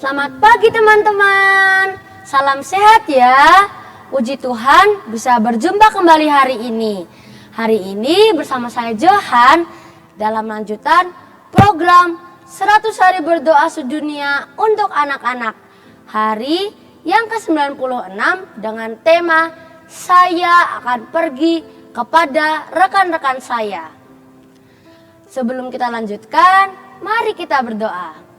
Selamat pagi teman-teman. Salam sehat ya. Puji Tuhan bisa berjumpa kembali hari ini. Hari ini bersama saya Johan dalam lanjutan program 100 hari berdoa sedunia untuk anak-anak. Hari yang ke-96 dengan tema Saya akan pergi kepada rekan-rekan saya. Sebelum kita lanjutkan, mari kita berdoa.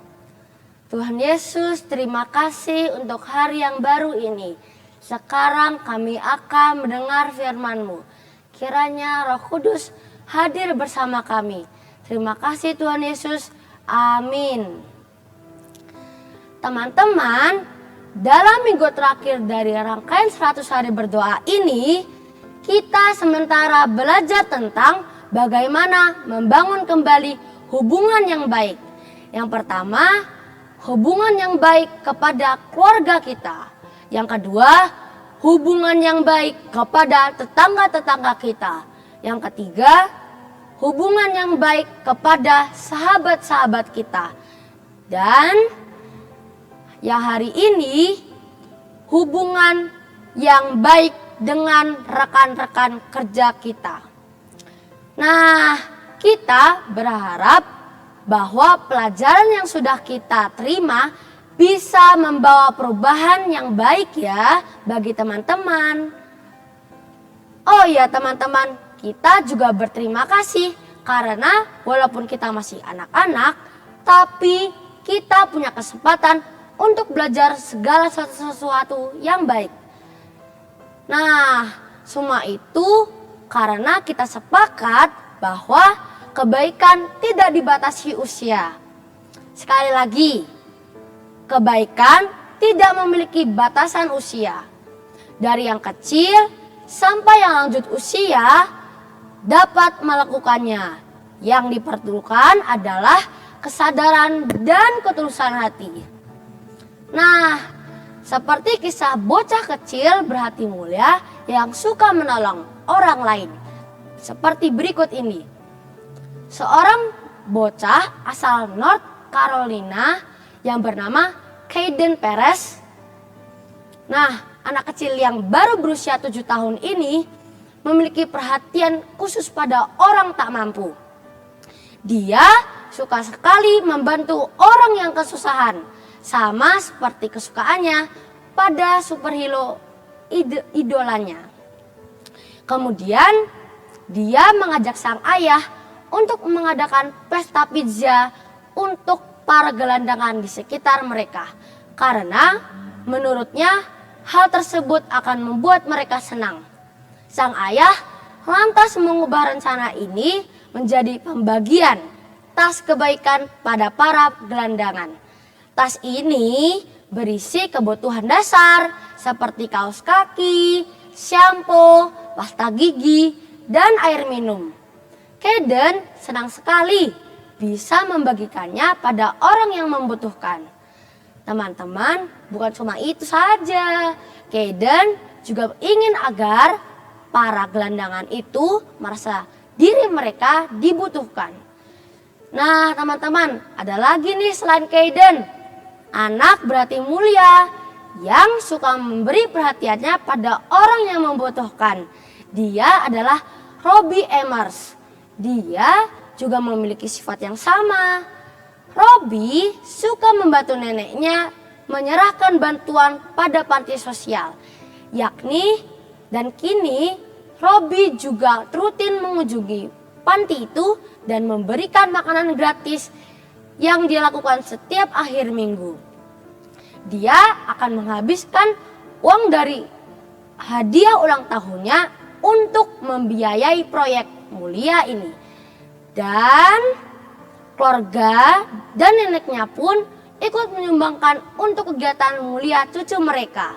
Tuhan Yesus, terima kasih untuk hari yang baru ini. Sekarang kami akan mendengar firman-Mu. Kiranya Roh Kudus hadir bersama kami. Terima kasih Tuhan Yesus. Amin. Teman-teman, dalam minggu terakhir dari rangkaian 100 hari berdoa ini, kita sementara belajar tentang bagaimana membangun kembali hubungan yang baik. Yang pertama, hubungan yang baik kepada keluarga kita. Yang kedua, hubungan yang baik kepada tetangga-tetangga kita. Yang ketiga, hubungan yang baik kepada sahabat-sahabat kita. Dan yang hari ini, hubungan yang baik dengan rekan-rekan kerja kita. Nah, kita berharap bahwa pelajaran yang sudah kita terima bisa membawa perubahan yang baik ya bagi teman-teman. Oh ya teman-teman, kita juga berterima kasih karena walaupun kita masih anak-anak, tapi kita punya kesempatan untuk belajar segala sesuatu yang baik. Nah, semua itu karena kita sepakat bahwa kebaikan tidak dibatasi usia. Sekali lagi, kebaikan tidak memiliki batasan usia. Dari yang kecil sampai yang lanjut usia dapat melakukannya. Yang diperlukan adalah kesadaran dan ketulusan hati. Nah, seperti kisah bocah kecil berhati mulia yang suka menolong orang lain. Seperti berikut ini. Seorang bocah asal North Carolina yang bernama Caden Perez. Nah, anak kecil yang baru berusia 7 tahun ini memiliki perhatian khusus pada orang tak mampu. Dia suka sekali membantu orang yang kesusahan, sama seperti kesukaannya pada superhero idolanya. Kemudian, dia mengajak sang ayah untuk mengadakan pesta pizza untuk para gelandangan di sekitar mereka. Karena menurutnya hal tersebut akan membuat mereka senang. Sang ayah lantas mengubah rencana ini menjadi pembagian tas kebaikan pada para gelandangan. Tas ini berisi kebutuhan dasar seperti kaos kaki, shampoo, pasta gigi, dan air minum. Caden senang sekali bisa membagikannya pada orang yang membutuhkan. Teman-teman, bukan cuma itu saja. Caden juga ingin agar para gelandangan itu merasa diri mereka dibutuhkan. Nah, teman-teman, ada lagi nih selain Caden. Anak berhati mulia yang suka memberi perhatiannya pada orang yang membutuhkan. Dia adalah Robbie Emers. Dia juga memiliki sifat yang sama. Robbie suka membantu neneknya menyerahkan bantuan pada panti sosial. Dan kini Robbie juga rutin mengunjungi panti itu dan memberikan makanan gratis yang dia lakukan setiap akhir minggu. Dia akan menghabiskan uang dari hadiah ulang tahunnya untuk membiayai proyek mulia ini. Dan keluarga dan neneknya pun ikut menyumbangkan untuk kegiatan mulia cucu mereka.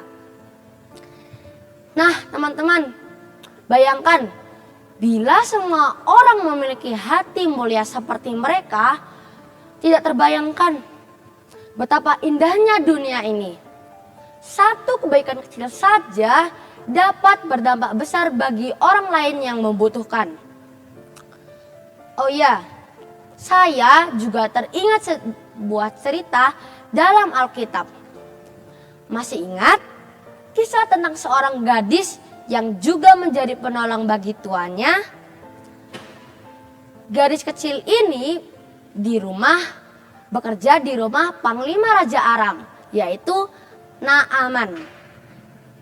Nah, teman-teman, bayangkan bila semua orang memiliki hati mulia seperti mereka, tidak terbayangkan betapa indahnya dunia ini. Satu kebaikan kecil saja dapat berdampak besar bagi orang lain yang membutuhkan. Oh iya, saya juga teringat sebuah cerita dalam Alkitab. Masih ingat kisah tentang seorang gadis yang juga menjadi penolong bagi tuannya? Gadis kecil ini bekerja di rumah Panglima Raja Aram, yaitu Naaman.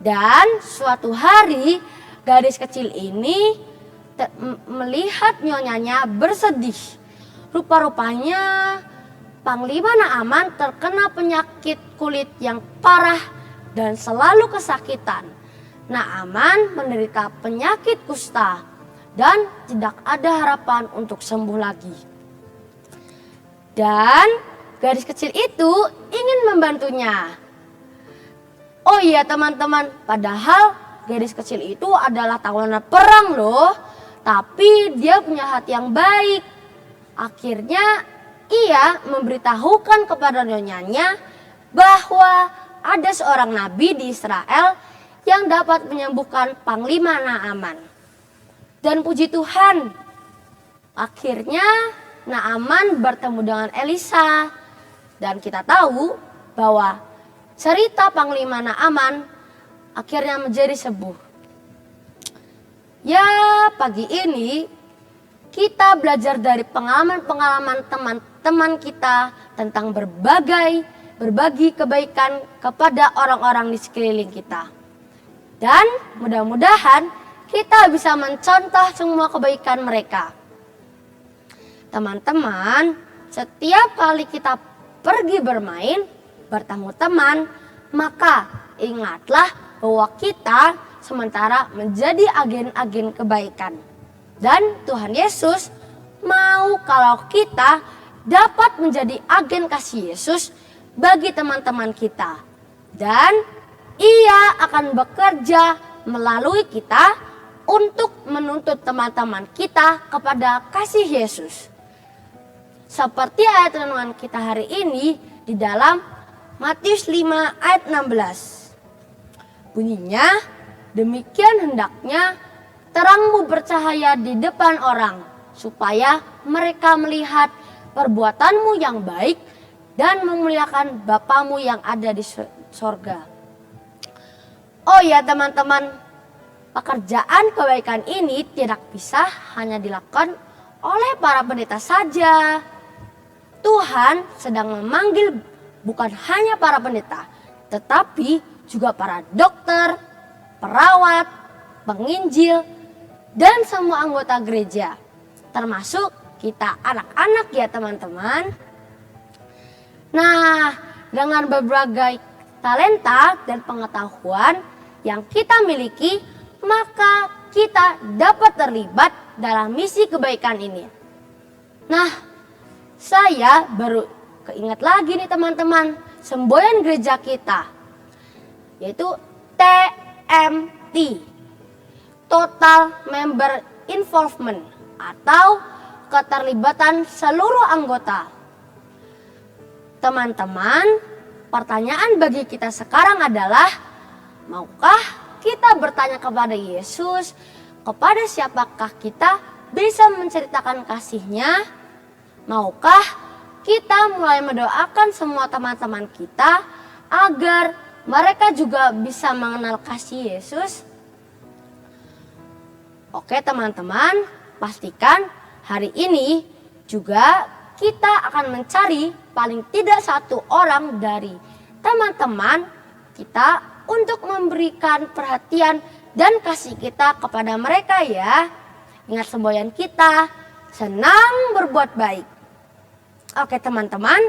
Dan suatu hari gadis kecil ini melihat nyonyanya bersedih. Rupa-rupanya Panglima Naaman terkena penyakit kulit yang parah dan selalu kesakitan. Naaman menderita penyakit kusta dan tidak ada harapan untuk sembuh lagi. Dan gadis kecil itu ingin membantunya. Oh iya teman-teman, padahal gadis kecil itu adalah tawanan perang loh. Tapi dia punya hati yang baik. Akhirnya ia memberitahukan kepada nyonyanya bahwa ada seorang nabi di Israel yang dapat menyembuhkan Panglima Naaman. Dan puji Tuhan, akhirnya Naaman bertemu dengan Elisa. Dan kita tahu bahwa cerita Panglima Naaman akhirnya menjadi sembuh. Ya, pagi ini kita belajar dari pengalaman-pengalaman teman-teman kita tentang berbagi kebaikan kepada orang-orang di sekeliling kita. Dan mudah-mudahan kita bisa mencontoh semua kebaikan mereka. Teman-teman, setiap kali kita pergi bermain, bertemu teman, maka ingatlah bahwa kita sementara menjadi agen-agen kebaikan. Dan Tuhan Yesus mau kalau kita dapat menjadi agen kasih Yesus bagi teman-teman kita. Dan ia akan bekerja melalui kita untuk menuntut teman-teman kita kepada kasih Yesus. Seperti ayat renungan kita hari ini di dalam Matius 5 ayat 16. Bunyinya, demikian hendaknya terangmu bercahaya di depan orang, supaya mereka melihat perbuatanmu yang baik dan memuliakan Bapamu yang ada di sorga. Oh ya teman-teman, pekerjaan kebaikan ini tidak bisa hanya dilakukan oleh para pendeta saja. Tuhan sedang memanggil bukan hanya para pendeta, tetapi juga para dokter, perawat, penginjil, dan semua anggota gereja, termasuk kita anak-anak ya teman-teman. Nah, dengan berbagai talenta dan pengetahuan yang kita miliki, maka kita dapat terlibat dalam misi kebaikan ini. Nah, saya baru keinget lagi nih teman-teman, semboyan gereja kita, yaitu TMT, Total Member Involvement, atau keterlibatan seluruh anggota. Teman-teman, pertanyaan bagi kita sekarang adalah, maukah kita bertanya kepada Yesus, kepada siapakah kita bisa menceritakan kasih-Nya? Maukah kita mulai mendoakan semua teman-teman kita agar mereka juga bisa mengenal kasih Yesus? Oke teman-teman, pastikan hari ini juga kita akan mencari paling tidak satu orang dari teman-teman kita untuk memberikan perhatian dan kasih kita kepada mereka ya. Ingat semboyan kita, senang berbuat baik. Oke teman-teman,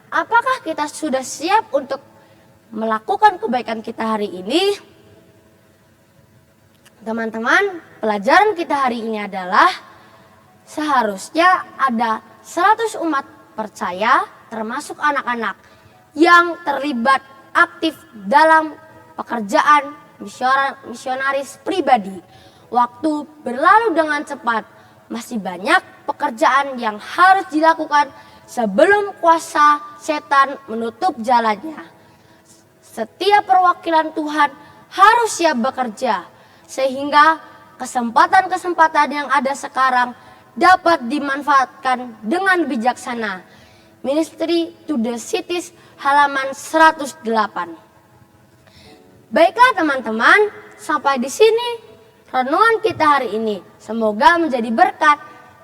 apakah kita sudah siap untuk melakukan kebaikan kita hari ini? Teman-teman, pelajaran kita hari ini adalah seharusnya ada 100 umat percaya termasuk anak-anak yang terlibat aktif dalam pekerjaan misionaris pribadi. Waktu berlalu dengan cepat, masih banyak pekerjaan yang harus dilakukan sebelum kuasa setan menutup jalannya. Setiap perwakilan Tuhan harus siap bekerja, sehingga kesempatan-kesempatan yang ada sekarang dapat dimanfaatkan dengan bijaksana. Ministry to the Cities halaman 108. Baiklah teman-teman, sampai di sini renungan kita hari ini. Semoga menjadi berkat.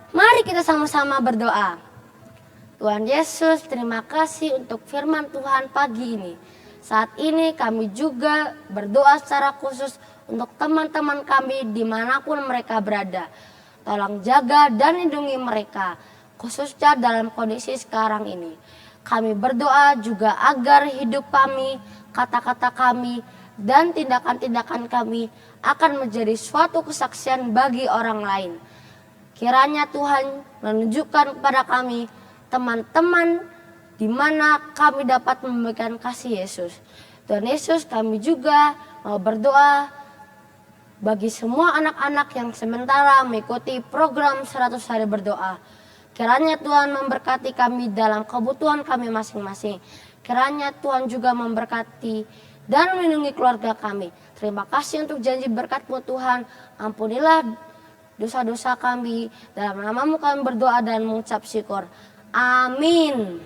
Mari kita sama-sama berdoa. Tuhan Yesus, terima kasih untuk firman Tuhan pagi ini. Saat ini kami juga berdoa secara khusus untuk teman-teman kami dimanapun mereka berada. Tolong jaga dan lindungi mereka, khususnya dalam kondisi sekarang ini. Kami berdoa juga agar hidup kami, kata-kata kami, dan tindakan-tindakan kami akan menjadi suatu kesaksian bagi orang lain. Kiranya Tuhan menunjukkan kepada kami teman-teman di mana kami dapat memberikan kasih Yesus. Tuhan Yesus, kami juga mau berdoa bagi semua anak-anak yang sementara mengikuti program 100 hari berdoa. Kiranya Tuhan memberkati kami dalam kebutuhan kami masing-masing. Kiranya Tuhan juga memberkati dan melindungi keluarga kami. Terima kasih untuk janji berkat-Mu Tuhan. Ampunilah dosa-dosa kami. Dalam nama-Mu kami berdoa dan mengucap syukur. Amin.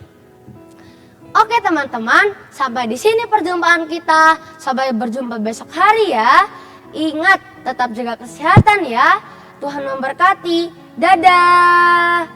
Oke teman-teman, sampai di sini perjumpaan kita. Sampai berjumpa besok hari ya. Ingat, tetap jaga kesehatan ya. Tuhan memberkati. Dadah.